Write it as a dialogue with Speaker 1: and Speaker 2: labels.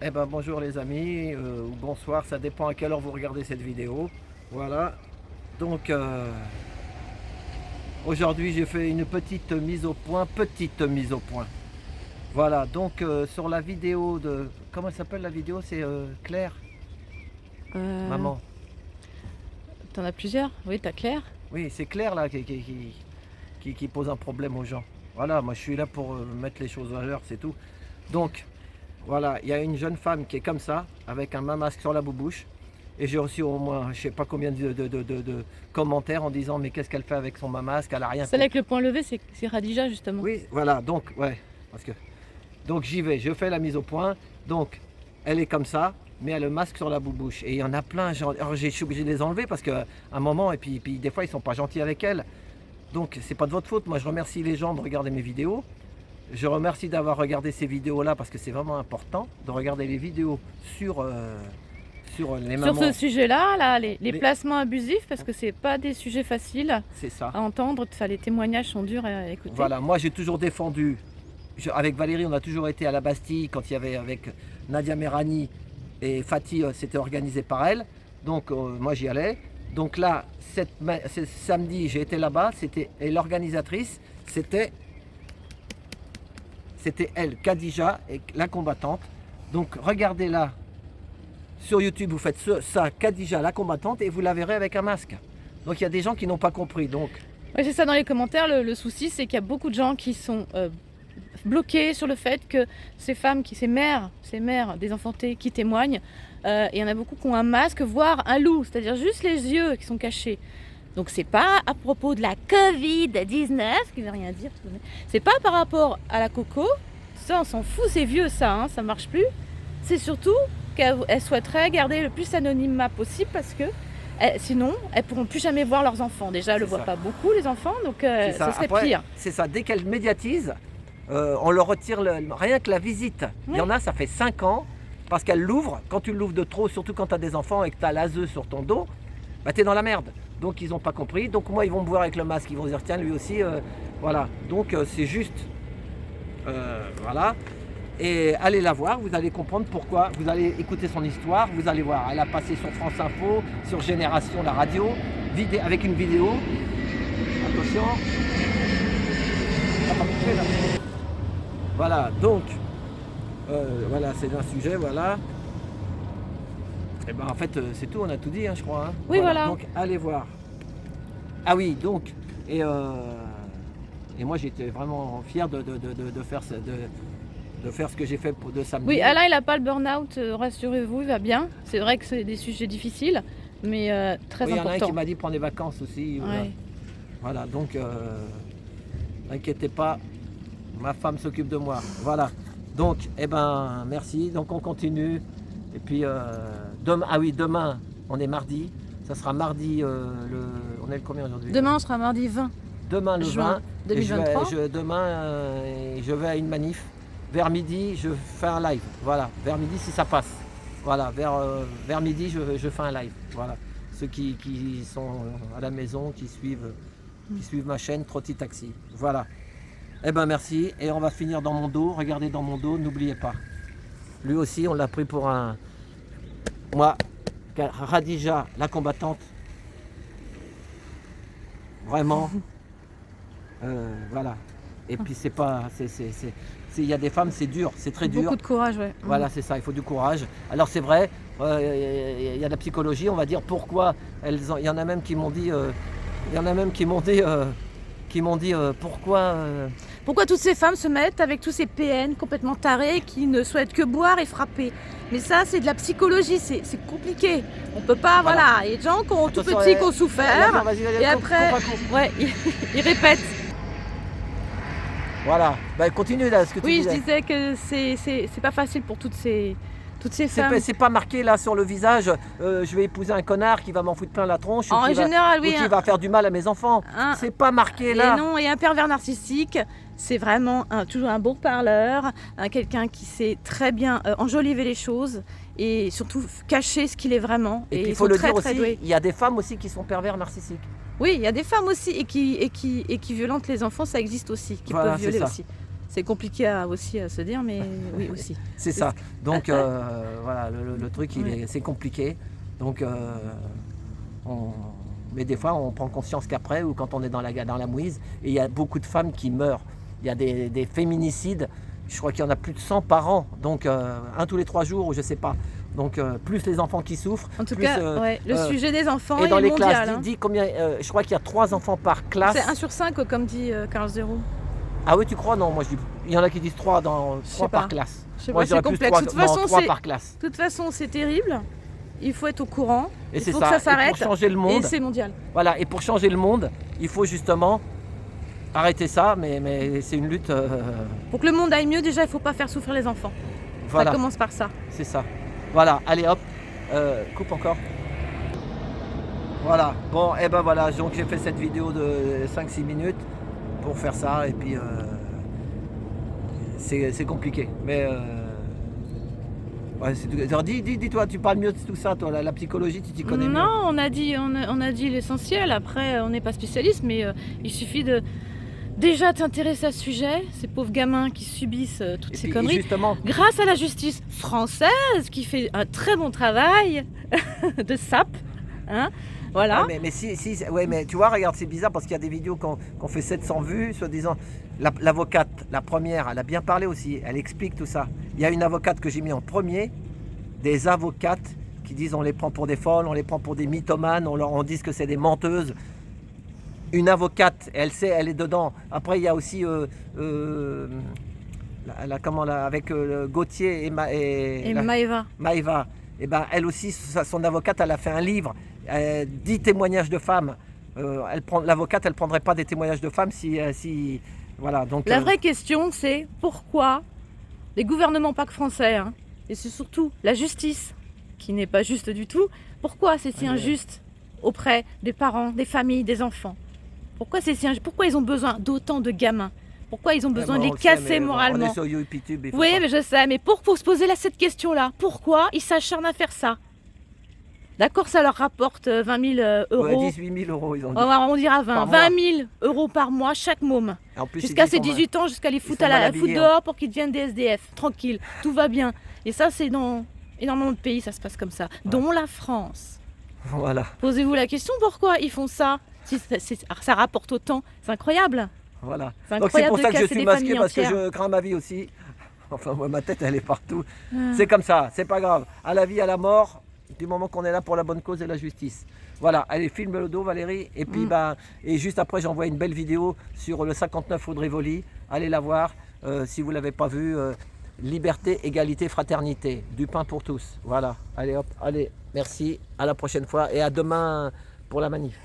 Speaker 1: Eh ben bonjour les amis, ou bonsoir, ça dépend à quelle heure vous regardez cette vidéo. Voilà, donc aujourd'hui j'ai fait une petite mise au point, Voilà, donc sur la vidéo de... Comment elle s'appelle la vidéo? C'est Claire,
Speaker 2: Euh,
Speaker 1: maman.
Speaker 2: T'en as plusieurs? Oui, t'as Claire.
Speaker 1: Oui, c'est Claire là qui pose un problème aux gens. Voilà, moi je suis là pour mettre les choses à l'heure, c'est tout. Donc, voilà, il y a une jeune femme qui est comme ça, avec un masque sur la boubouche. Et j'ai reçu au moins, je sais pas combien de commentaires en disant mais qu'est-ce qu'elle fait avec son masque, elle a rien
Speaker 2: Celle
Speaker 1: compris.
Speaker 2: avec le point levé, c'est Radija, justement.
Speaker 1: Oui, voilà, donc, ouais, parce que, donc j'y vais, je fais la mise au point. Donc, elle est comme ça, mais elle a le masque sur la boubouche. Et il y en a plein, alors je suis obligé de les enlever parce qu'à un moment, et puis des fois, ils sont pas gentils avec elle. Donc, c'est pas de votre faute. Moi, je remercie les gens de regarder mes vidéos. Je remercie d'avoir regardé ces vidéos-là parce que c'est vraiment important de regarder les vidéos sur les
Speaker 2: Sur
Speaker 1: mamans.
Speaker 2: ce sujet-là, là, les
Speaker 1: Les-
Speaker 2: placements abusifs, parce que c'est pas des sujets faciles
Speaker 1: C'est ça.
Speaker 2: à entendre. Enfin, les témoignages sont durs à écouter.
Speaker 1: Voilà, moi j'ai toujours défendu. Avec Valérie, on a toujours été à la Bastille quand il y avait avec Nadia Merani et Fatih, c'était organisé par elle. Donc moi j'y allais. Donc là, ce samedi, j'ai été là-bas. Et l'organisatrice, c'était elle, Khadija, et la combattante. Donc regardez-la sur YouTube, vous faites ça, Khadija, la combattante, et vous la verrez avec un masque. Donc il y a des gens qui n'ont pas compris. Donc
Speaker 2: Ouais, c'est ça dans les commentaires. Le souci, c'est qu'il y a beaucoup de gens qui sont bloqués sur le fait que ces femmes, ces mères désenfantées qui témoignent, et il y en a beaucoup qui ont un masque, voire un loup, c'est-à-dire juste les yeux qui sont cachés. Donc c'est pas à propos de la Covid-19, qui veut rien dire, c'est pas par rapport à la coco, ça on s'en fout, c'est vieux ça, hein, ça marche plus. C'est surtout qu'elles souhaiteraient garder le plus anonymat possible parce que sinon elles pourront plus jamais voir leurs enfants. Déjà elles le voient pas beaucoup les enfants, donc ça serait
Speaker 1: Après,
Speaker 2: pire.
Speaker 1: c'est ça, dès qu'elle médiatise, on leur retire rien que la visite. Il y en a, ça fait 5 ans, parce qu'elle l'ouvre. Quand tu l'ouvres de trop, surtout quand tu as des enfants et que tu as l'ASE sur ton dos, bah, tu es dans la merde. Donc ils n'ont pas compris. Donc moi, ils vont me voir avec le masque, ils vont dire tiens, lui aussi, voilà. Donc c'est juste, voilà. Et allez la voir, vous allez comprendre pourquoi. Vous allez écouter son histoire, vous allez voir. Elle a passé sur France Info, sur Génération, la radio, avec une vidéo. Attention. Voilà, donc, voilà, c'est un sujet, voilà. Et ben en fait, c'est tout, on a tout dit, hein, je crois. Hein.
Speaker 2: Oui, voilà.
Speaker 1: Donc, allez voir. Ah oui, donc, et moi j'étais vraiment fier de faire de faire ce que j'ai fait de samedi.
Speaker 2: Oui, Alain il n'a pas le burn-out, rassurez-vous, il va bien. C'est vrai que c'est des sujets difficiles, mais très
Speaker 1: Oui, il y en a un qui
Speaker 2: importants.
Speaker 1: m'a dit prendre des vacances aussi. Voilà,
Speaker 2: Ouais.
Speaker 1: voilà donc, n'inquiétez pas, ma femme s'occupe de moi. Voilà. Donc, eh ben, merci. Donc, on continue. Et puis, demain, ah oui, demain, on est mardi. Ça sera mardi, on est le combien aujourd'hui?
Speaker 2: Demain on sera mardi 20
Speaker 1: Demain, le
Speaker 2: juin
Speaker 1: 20. Et
Speaker 2: 2023.
Speaker 1: demain, je vais à une manif. Vers midi, je fais un live. Voilà, vers midi, si ça passe. Voilà, vers midi, je fais un live. Voilà. Ceux qui sont à la maison, qui suivent ma chaîne Trotti Taxi. Voilà. Eh ben merci. Et on va finir dans mon dos. Regardez dans mon dos, n'oubliez pas. Lui aussi, on l'a pris pour un... Moi, Radija, la combattante. Vraiment. Voilà. Et puis c'est pas... Il y a des femmes, c'est dur, c'est très dur.
Speaker 2: Beaucoup de courage, ouais.
Speaker 1: Voilà, c'est ça, il faut du courage. Alors c'est vrai, il y a de la psychologie, on va dire pourquoi il y en a même qui m'ont dit, pourquoi.
Speaker 2: Pourquoi toutes ces femmes se mettent avec tous ces PN complètement tarés qui ne souhaitent que boire et frapper? Mais ça, c'est de la psychologie, c'est compliqué. On peut pas, voilà. Il y a des gens qui ont tout
Speaker 1: Attention,
Speaker 2: petits, qui ont souffert,
Speaker 1: vas-y,
Speaker 2: et après, ouais, ils répètent.
Speaker 1: Voilà, bah, continue là ce que tu
Speaker 2: Oui, je
Speaker 1: disais.
Speaker 2: disais que c'est pas facile pour toutes ces femmes.
Speaker 1: C'est pas marqué là sur le visage, je vais épouser un connard qui va m'en foutre plein la tronche
Speaker 2: En général,
Speaker 1: ou
Speaker 2: oui.
Speaker 1: qui va faire du mal à mes enfants. C'est pas marqué là.
Speaker 2: Et non, et un pervers narcissique, c'est vraiment toujours un bon parleur, quelqu'un qui sait très bien enjoliver les choses et surtout cacher ce qu'il est vraiment.
Speaker 1: Et puis il
Speaker 2: ils
Speaker 1: faut
Speaker 2: sont
Speaker 1: le
Speaker 2: très,
Speaker 1: dire
Speaker 2: très
Speaker 1: aussi,
Speaker 2: doués.
Speaker 1: il y a des femmes aussi qui sont pervers narcissiques.
Speaker 2: Oui, il y a des femmes aussi et qui violentent les enfants, ça existe aussi, qui
Speaker 1: Voilà,
Speaker 2: peuvent violer
Speaker 1: c'est ça.
Speaker 2: aussi. C'est compliqué aussi à se dire, mais oui aussi.
Speaker 1: C'est ça. Donc voilà, le truc, c'est compliqué. Donc, mais des fois, on prend conscience qu'après, ou quand on est dans la mouise, et il y a beaucoup de femmes qui meurent. Il y a des féminicides. Je crois qu'il y en a plus de 100 par an. Donc, un tous les 3 jours, ou je sais pas. Donc, plus les enfants qui souffrent.
Speaker 2: En tout
Speaker 1: plus,
Speaker 2: cas, le sujet des enfants
Speaker 1: et dans
Speaker 2: est
Speaker 1: les
Speaker 2: mondial.
Speaker 1: classes, dis combien, je crois qu'il y a 3 enfants par classe.
Speaker 2: C'est 1 sur 5, comme dit Carl Zero.
Speaker 1: Ah oui, tu crois? Non, moi je dis. Il y en a qui disent 3 par classe.
Speaker 2: Je sais
Speaker 1: Moi,
Speaker 2: pas, c'est complexe. De toute
Speaker 1: par classe.
Speaker 2: De toute façon, c'est terrible. Il faut être au courant.
Speaker 1: Et
Speaker 2: il faut que ça s'arrête.
Speaker 1: Pour changer le monde.
Speaker 2: Et c'est mondial.
Speaker 1: Voilà, et pour changer le monde, il faut justement arrêter ça, mais c'est une lutte.
Speaker 2: Pour que le monde aille mieux, déjà, il ne faut pas faire souffrir les enfants.
Speaker 1: Voilà.
Speaker 2: Ça commence par ça.
Speaker 1: C'est ça. Voilà, allez hop, coupe encore. Voilà, bon, et ben voilà, donc j'ai fait cette vidéo de 5-6 minutes pour faire ça, et puis c'est compliqué, mais ouais, alors, dis-toi, tu parles mieux de tout ça, toi, la psychologie, tu t'y connais mieux.
Speaker 2: Non, on a dit l'essentiel. Après, on n'est pas spécialiste, mais il suffit de déjà t'intéresser à ce sujet, ces pauvres gamins qui subissent toutes ces conneries.
Speaker 1: Justement,
Speaker 2: grâce à la justice française qui fait un très bon travail de sape, hein. Voilà.
Speaker 1: Ouais, mais tu vois, regarde, c'est bizarre parce qu'il y a des vidéos qu'on fait 700 vues, soi-disant. L'avocate, la première, elle a bien parlé aussi, elle explique tout ça. Il y a une avocate que j'ai mis en premier, des avocates qui disent on les prend pour des folles, on les prend pour des mythomanes, on dit que c'est des menteuses. Une avocate, elle sait, elle est dedans. Après, il y a aussi avec Gauthier et
Speaker 2: Maëva.
Speaker 1: Maëva. Et ben, elle aussi, son avocate, elle a fait un livre, 10 témoignages de femmes. L'avocate, elle ne prendrait pas des témoignages de femmes si voilà. Donc,
Speaker 2: la vraie question, c'est pourquoi les gouvernements, pas que français, hein, et c'est surtout la justice, qui n'est pas juste du tout, pourquoi c'est si injuste auprès des parents, des familles, des enfants? Pourquoi ils ont besoin d'autant de gamins? Pourquoi ils ont besoin de les casser moralement?
Speaker 1: On est sur YouTube.
Speaker 2: Oui, mais je sais, mais pour se poser cette question-là, pourquoi ils s'acharnent à faire ça? D'accord, ça leur rapporte 20 000 euros.
Speaker 1: Ouais, 18 000 euros, ils ont dit.
Speaker 2: On dira 20. 20 000 euros par mois, chaque môme. Jusqu'à ses 18 ans, jusqu'à les foutre dehors pour qu'ils deviennent des SDF. Tranquille, tout va bien. Et ça, c'est dans énormément de pays, ça se passe comme ça. Dont la France.
Speaker 1: Voilà.
Speaker 2: Posez-vous la question, pourquoi ils font ça? Si ça rapporte autant, c'est incroyable.
Speaker 1: Voilà.
Speaker 2: Donc c'est
Speaker 1: pour ça que je suis masqué, parce que je crains ma vie aussi. Enfin, moi, ma tête, elle est partout. C'est comme ça, c'est pas grave. À la vie, à la mort, du moment qu'on est là pour la bonne cause et la justice. Voilà, allez, filme le dos, Valérie. Et puis, et juste après, j'envoie une belle vidéo sur le 59 Audrey-Voli. Allez la voir, si vous ne l'avez pas vue. Liberté, égalité, fraternité. Du pain pour tous. Voilà, allez hop, allez, merci. À la prochaine fois et à demain pour la manif.